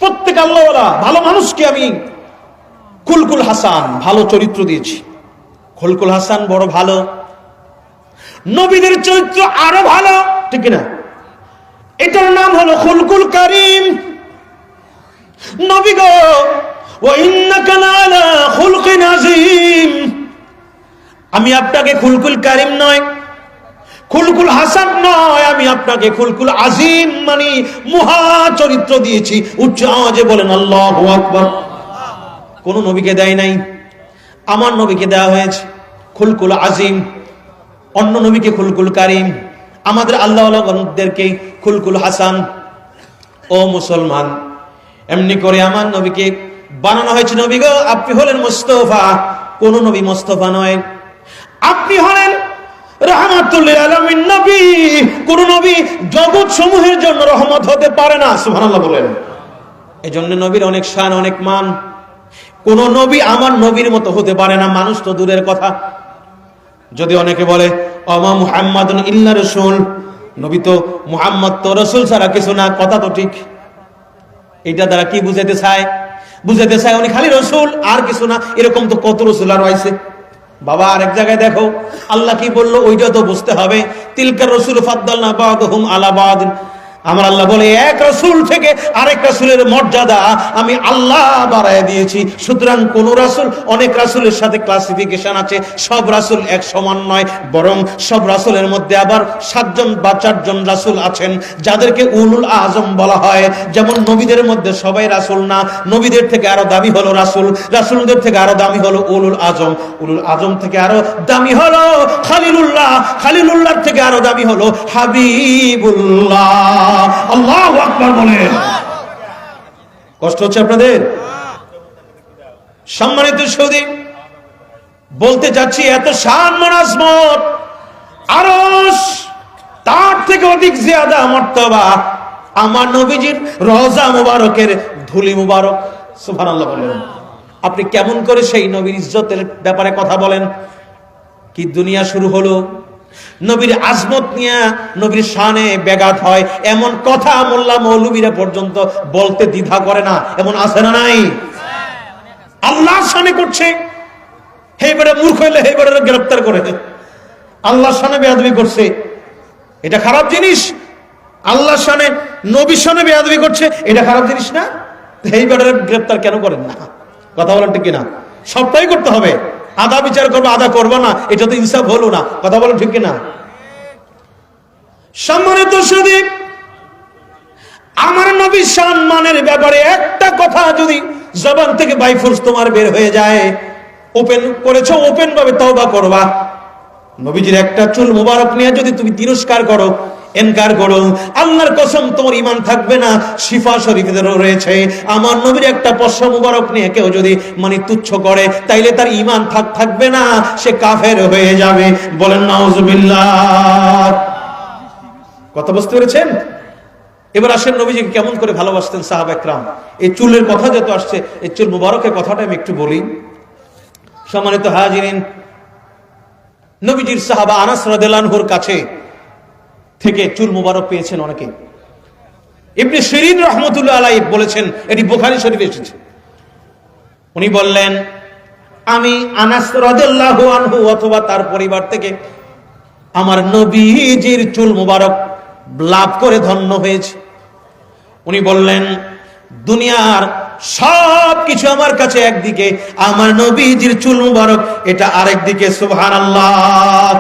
প্রত্যেক আল্লাহওয়ালা ভালো মানুষকে আমি খুলকুল হাসান ভালো চরিত্র দিয়েছি। খুলকুল হাসান বড় ভালো, নবীদের চরিত্র আরো ভালো, ঠিক না? এটার নাম হলো খুলকুল কারীম। নবী গো, ওয়া ইন্নাকা লাআলা খুলকিন আযীম, আমি আপনাকে খুলকুল কারীম নয়, খুলকুল হাসান নয়, আমি আপনাকে খুলকুল আযীম মানে মহা চরিত্র দিয়েছি। উচ্চ আওয়াজে বলেন আল্লাহু আকবার। কোন নবীকে দেয় নাই, আমার নবীকে দেওয়া হয়েছে খুলকুল আযীম, অন্য নবীকে খুলকুল কারীম, আমাদের আল্লাহওয়ালাদেরকে খুলকুল হাসান। ও মুসলমান, এমনি করে আমার নবীকে বানানো হয়েছে। নবী গো, আপনি হলেন মুস্তাফা, কোন নবী মুস্তাফা নয়। আপনি হলেন রাহমাতুল লিল আলামিন নবী, কোন নবী জগৎ সমূহের জন্য রহমত হতে পারে না। সুবহানাল্লাহ বলেন। এজন্য নবীর অনেক শান, অনেক মান। কোন নবী আমার নবীর মতো হতে পারে না, মানুষ তো দূরের কথা। যদি অনেকে বলে ওমা মুহাম্মাদুন ইল্লা রাসূল, নবী তো মুহাম্মদ তো রাসূল ছাড়া কিছু না, কথা তো ঠিক। এটা দ্বারা কি বুঝাতে চায়? বুঝাতে চায় উনি খালি রাসূল আর কিছু না। এরকম তো কত রাসূল আর হইছে বাবা। আরেক জায়গায় দেখো আল্লাহ কি বললো, ওইটা তো বুঝতে হবে। তিলকার রাসূল ফাদ্দালনা বা'দুহুম আলা বা'দ, আমার আল্লাহ বলে এক রাসূল থেকে আরেক রাসূলের মর্যাদা আমি আল্লাহ বাড়ায় দিয়েছি। সুতরাং কোন রাসূল অনেক রাসূলের সাথে ক্লাসিফিকেশন আছে, সব রাসূল এক সমান নয়, বরং সব রাসূলের মধ্যে আবার 7 জন বা 4 জন রাসূল আছেন যাদেরকে উলুল আজম বলা হয়। যেমন নবীদের মধ্যে সবাই রাসূল না, নবীদের থেকে আরো দামি হলো রাসূল, রাসূলদের থেকে আরো দামি হলো উলুল আজম, উলুল আজম থেকে আরো দামি হলো খলিলুল্লাহ, খলিলুল্লাহর থেকে আরো দামি হলো হাবিবুল্লাহ। আল্লাহু আকবার বলেন। কষ্ট হচ্ছে আপনাদের? সম্মানিত সুধী, বলতে যাচ্ছি এত শান মান আজমত, আরশ তার থেকে অধিক জিয়াদা মর্তবা আমার নবীজির রওজা মুবারকের ধুলি মুবারক। সুবহানাল্লাহ বলেন। আপনি কেমন করে সেই নবীর ইজ্জতের ব্যাপারে কথা বলেন? কি দুনিয়া শুরু হলো? নবীর আজমত নিয়ে নবীর শানে ব্যাঘাত হয় এমন কথা মোল্লা মৌলবীরা পর্যন্ত বলতে দ্বিধা করে না, এমন আছে না নাই? আল্লাহর শানে করছে, হেবেড়ে মূর্খ হইলে হেবেড়ে গ্রেফতার করে, আল্লাহর শানে বেয়াদবি করছে, এটা খারাপ জিনিস। আল্লাহর শানে নবীর শানে বেয়াদবি করছে, এটা খারাপ জিনিস না? হেবেড়ে গ্রেফতার কেন করেন না? কথা বলেন ঠিক কিনা? সবটাই করতে হবে। আদা বিচার করবো, আদা করবো না, এটা তো ইনসাফ হলো না। কথা বলেন ঠিক কিনা? সম্মানিত সুধী, আমার নবীর সম্মানের ব্যাপারে একটা কথা যদি জবান থেকে বাই ফোর্স তোমার বের হয়ে যায়, ওপেন করেছো, ওপেন ভাবে তওবা করবা। নবীজির একটা চুল মুবারক নিয়ে যদি তুমি তিরস্কার করো, এনকার করো, আল্লাহর কসম তোমার ঈমান থাকবে না। শিফা শরীফেরও রয়েছে, আমার নবীর একটা পশম মুবারক নিয়ে কেউ যদি মানে তুচ্ছ করে, তাইলে তার ঈমান থাকবে না, সে কাফের হয়ে যাবে। বলেন নাউজুবিল্লাহ। কথা বুঝতে পেরেছেন? এবার আসেন নবীজিকে কেমন করে ভালোবাসতেন সাহাবা একরাম। এই চুলের কথা যত আসছে, এই চুল মুবারকের কথাটা আমি একটু বলি। সম্মানিত হাজিরিন, নবীজির সাহাবা আনাস রাদিয়াল্লাহু আনহুর কাছে থেকে চুল মুবারক পেয়েছেন অনেকে। ইবনে সিরিন রাহমাতুল্লাহ আলাইহি বলেছেন, এটি বুখারী শরীফে এসেছে। উনি বললেন, আমি আনাস রাদিয়াল্লাহু আনহু অথবা তার পরিবার থেকে আমার নবীজির চুল মুবারক লাভ করে ধন্য হয়েছে। উনি বললেন, দুনিয়ার সব কিছু আমার কাছে একদিকে, আমার নবীজির চুল মুবারক এটা আরেক দিকে। সুবহানাল্লাহ।